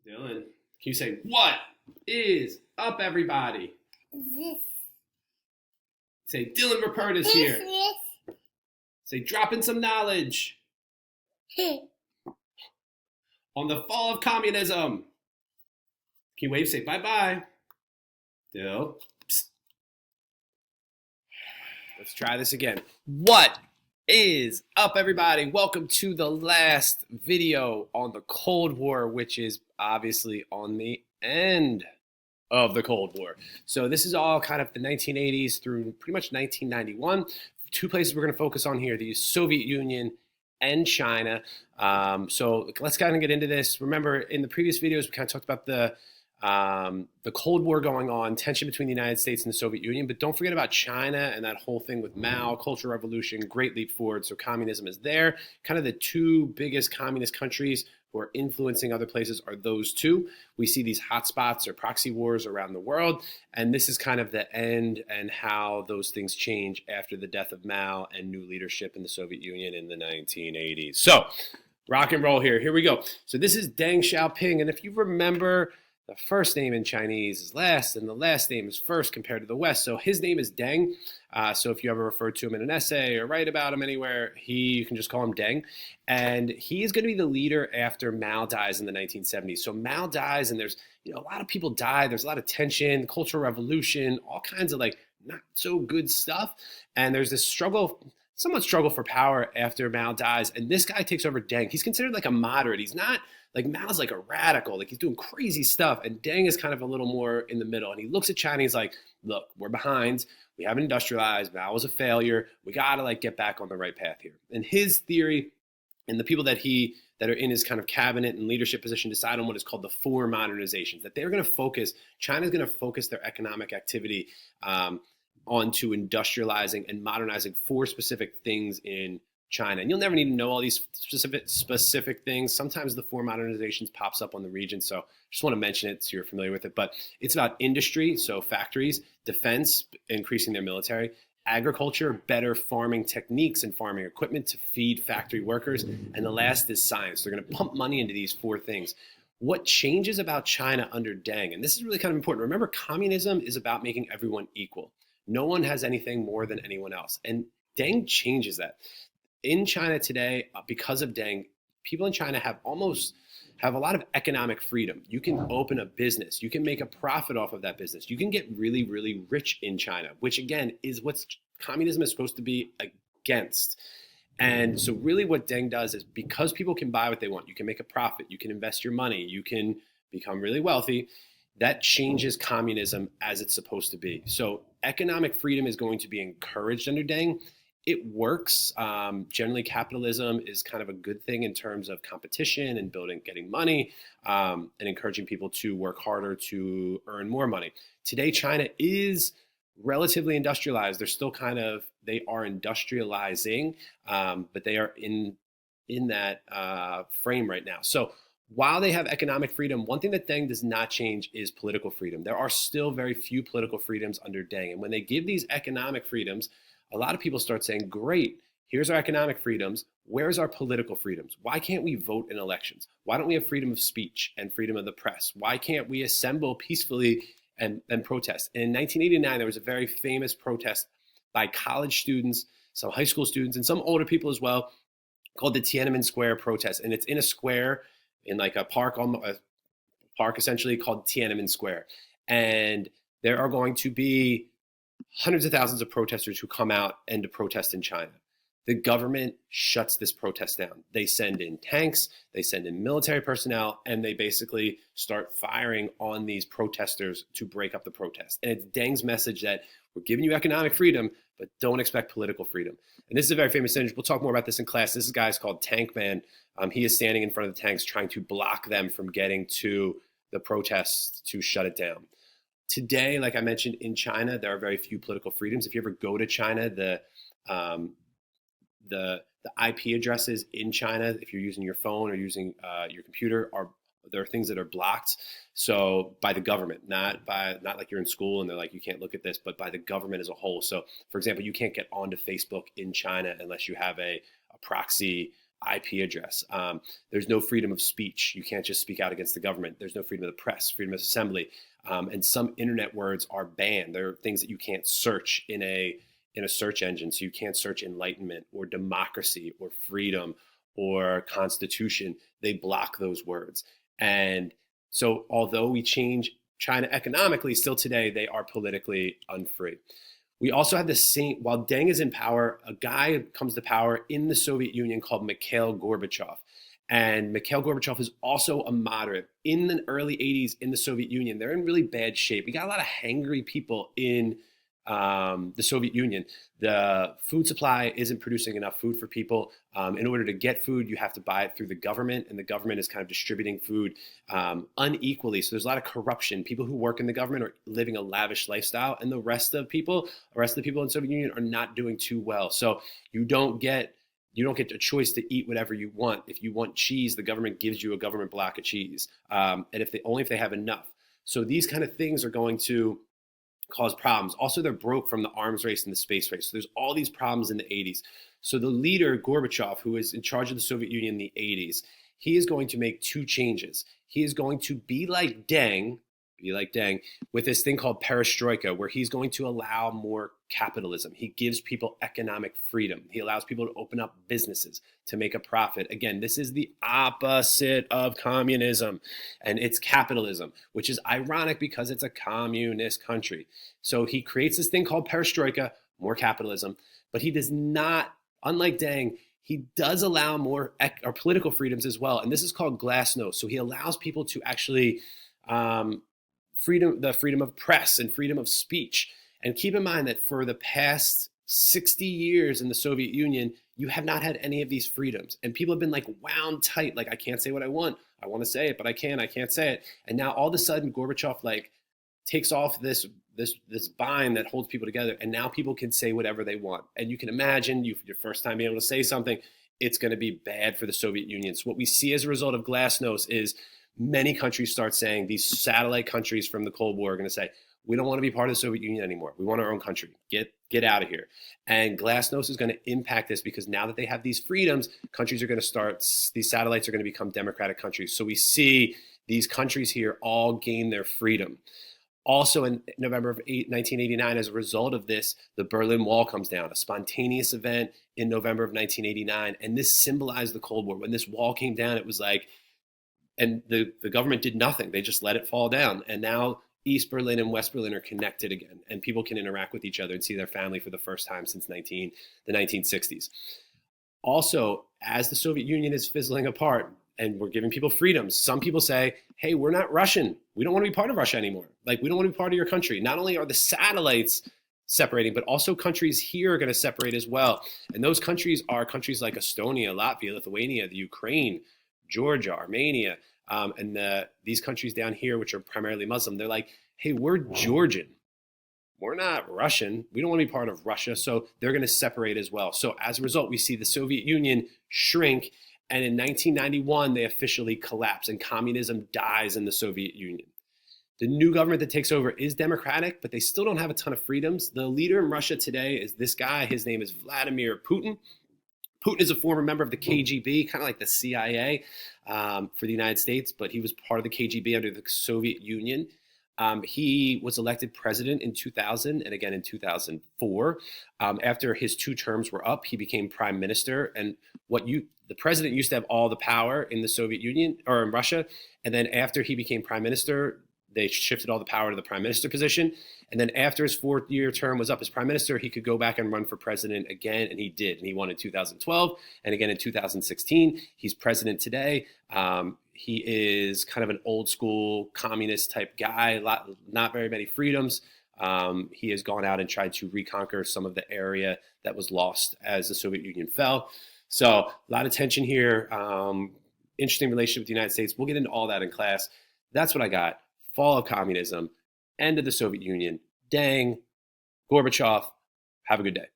Dylan, can you say, what is up, everybody? Say, Dylan Rupert is here. Say, dropping some knowledge on the fall of communism. Can you wave? Say, bye-bye. Dill. Psst. Let's try this again. What is up, everybody? Welcome to the last video on the Cold War, which is obviously on the end of the Cold War. So this is all kind of the 1980s through pretty much 1991. Two places we're going to focus on here, the Soviet Union and China. So let's kind of get into this. Remember, in the previous videos, we kind of talked about the Cold War going on, tension between the United States and the Soviet Union, but don't forget about China and that whole thing with Mao, Cultural Revolution, Great Leap Forward. So communism is there. Kind of the two biggest communist countries who are influencing other places are those two. We see these hotspots or proxy wars around the world, and this is kind of the end and how those things change after the death of Mao and new leadership in the Soviet Union in the 1980s. So rock and roll here. Here we go. So this is Deng Xiaoping, and if you remember, the first name in Chinese is last, and the last name is first compared to the West. So his name is Deng. So if you ever refer to him in an essay or write about him anywhere, you can just call him Deng. And he is going to be the leader after Mao dies in the 1970s. So Mao dies, and there's a lot of people die. There's a lot of tension, Cultural Revolution, all kinds of like not so good stuff. And there's this somewhat struggle for power after Mao dies. And this guy takes over Deng. He's considered like a moderate. He's not like Mao's like a radical, like he's doing crazy stuff. And Deng is kind of a little more in the middle. And he looks at China, he's like, look, we're behind. We haven't industrialized. Mao was a failure. We got to like get back on the right path here. And his theory and the people that are in his kind of cabinet and leadership position decide on what is called the four modernizations, that they're going to focus, China's going to focus their economic activity onto industrializing and modernizing four specific things in China. And you'll never need to know all these specific things. Sometimes the four modernizations pops up on the region. So just want to mention it so you're familiar with it. But it's about industry, so factories, defense, increasing their military, agriculture, better farming techniques and farming equipment to feed factory workers. And the last is science. They're going to pump money into these four things. What changes about China under Deng, and this is really kind of important. Remember, communism is about making everyone equal. No one has anything more than anyone else. And Deng changes that. In China today, because of Deng, people in China have a lot of economic freedom. You can open a business. You can make a profit off of that business. You can get really, really rich in China, which again is what communism is supposed to be against. And so really what Deng does is, because people can buy what they want, you can make a profit, you can invest your money, you can become really wealthy, that changes communism as it's supposed to be. So economic freedom is going to be encouraged under Deng. It works. Generally, capitalism is kind of a good thing in terms of competition and getting money, and encouraging people to work harder to earn more money. Today, China is relatively industrialized. They are industrializing, but they are in that frame right now. So while they have economic freedom, one thing that Deng does not change is political freedom. There are still very few political freedoms under Deng. And when they give these economic freedoms, a lot of people start saying, great, here's our economic freedoms. Where's our political freedoms? Why can't we vote in elections? Why don't we have freedom of speech and freedom of the press? Why can't we assemble peacefully and protest? And in 1989, there was a very famous protest by college students, some high school students, and some older people as well, called the Tiananmen Square protest. And it's in a square in like a park essentially called Tiananmen Square. And there are going to be hundreds of thousands of protesters who come out and to protest in China. The government shuts this protest down. They send in tanks, they send in military personnel, and they basically start firing on these protesters to break up the protest. And it's Deng's message that we're giving you economic freedom, but don't expect political freedom. And this is a very famous image. We'll talk more about this in class. This guy is called Tank Man. He is standing in front of the tanks trying to block them from getting to the protests to shut it down. Today, like I mentioned, in China, there are very few political freedoms. If you ever go to China, the IP addresses in China, if you're using your phone or using your computer, there are things that are blocked. So by the government, not like you're in school and they're like, you can't look at this, but by the government as a whole. So for example, you can't get onto Facebook in China unless you have a proxy IP address. There's no freedom of speech. You can't just speak out against the government. There's no freedom of the press, freedom of assembly, and some internet words are banned. There are things that you can't search in a search engine. So you can't search enlightenment or democracy or freedom or constitution. They block those words. And so although we change China economically, still today they are politically unfree. We also have the same, while Deng is in power, a guy comes to power in the Soviet Union called Mikhail Gorbachev. And Mikhail Gorbachev is also a moderate. In the early 80s in the Soviet Union, they're in really bad shape. We got a lot of hangry people in the Soviet Union. The food supply isn't producing enough food for people. In order to get food, you have to buy it through the government, and the government is kind of distributing food unequally. So there's a lot of corruption. People who work in the government are living a lavish lifestyle, and the rest of the people in the Soviet Union are not doing too well. So you don't get a choice to eat whatever you want. If you want cheese, the government gives you a government block of cheese, and if they have enough. So these kind of things are going to cause problems. Also, they're broke from the arms race and the space race. So there's all these problems in the 80s. So the leader, Gorbachev, who is in charge of the Soviet Union in the 80s, he is going to make two changes. He is going to be like Deng with this thing called perestroika, where he's going to allow more capitalism. He gives people economic freedom. He allows people to open up businesses to make a profit. Again, this is the opposite of communism, and it's capitalism, which is ironic because it's a communist country. So he creates this thing called perestroika, more capitalism, but he does not, unlike Deng, he does allow more political freedoms as well. And this is called glasnost. So he allows people to actually the freedom of press and freedom of speech. And keep in mind that for the past 60 years in the Soviet Union, you have not had any of these freedoms. And people have been like wound tight, like I can't say what I want to say it, but I can't say it. And now all of a sudden Gorbachev like takes off this bind that holds people together, and now people can say whatever they want. And you can imagine your first time being able to say something, it's going to be bad for the Soviet Union. So what we see as a result of glasnost is many countries start saying, these satellite countries from the Cold War are going to say, we don't want to be part of the Soviet Union anymore. We want our own country. Get out of here. And glasnost is going to impact this because now that they have these freedoms, countries are going to start, these satellites are going to become democratic countries. So we see these countries here all gain their freedom. Also in November of 1989, as a result of this, the Berlin Wall comes down, a spontaneous event in November of 1989. And this symbolized the Cold War. When this wall came down, it was like, and the government did nothing. They just let it fall down. And now East Berlin and West Berlin are connected again, and people can interact with each other and see their family for the first time since the 1960s. Also, as the Soviet Union is fizzling apart and we're giving people freedoms, some people say, hey, we're not Russian. We don't want to be part of Russia anymore. Like, we don't want to be part of your country. Not only are the satellites separating, but also countries here are going to separate as well. And those countries are countries like Estonia, Latvia, Lithuania, the Ukraine, Georgia, Armenia, and these countries down here, which are primarily Muslim, they're like, hey, we're Georgian. We're not Russian. We don't want to be part of Russia. So they're going to separate as well. So as a result, we see the Soviet Union shrink. And in 1991, they officially collapse and communism dies in the Soviet Union. The new government that takes over is democratic, but they still don't have a ton of freedoms. The leader in Russia today is this guy. His name is Vladimir Putin. Putin is a former member of the KGB, kind of like the CIA for the United States, but he was part of the KGB under the Soviet Union. He was elected president in 2000 and again in 2004. After his two terms were up, he became prime minister. And the president used to have all the power in the Soviet Union or in Russia. And then after he became prime minister, they shifted all the power to the prime minister position. And then after his fourth-year term was up as prime minister, he could go back and run for president again, and he did. And he won in 2012 and again in 2016. He's president today. He is kind of an old-school communist type guy, not very many freedoms. He has gone out and tried to reconquer some of the area that was lost as the Soviet Union fell. So a lot of tension here. Interesting relationship with the United States. We'll get into all that in class. That's what I got. Fall of communism, end of the Soviet Union, Deng, Gorbachev. Have a good day.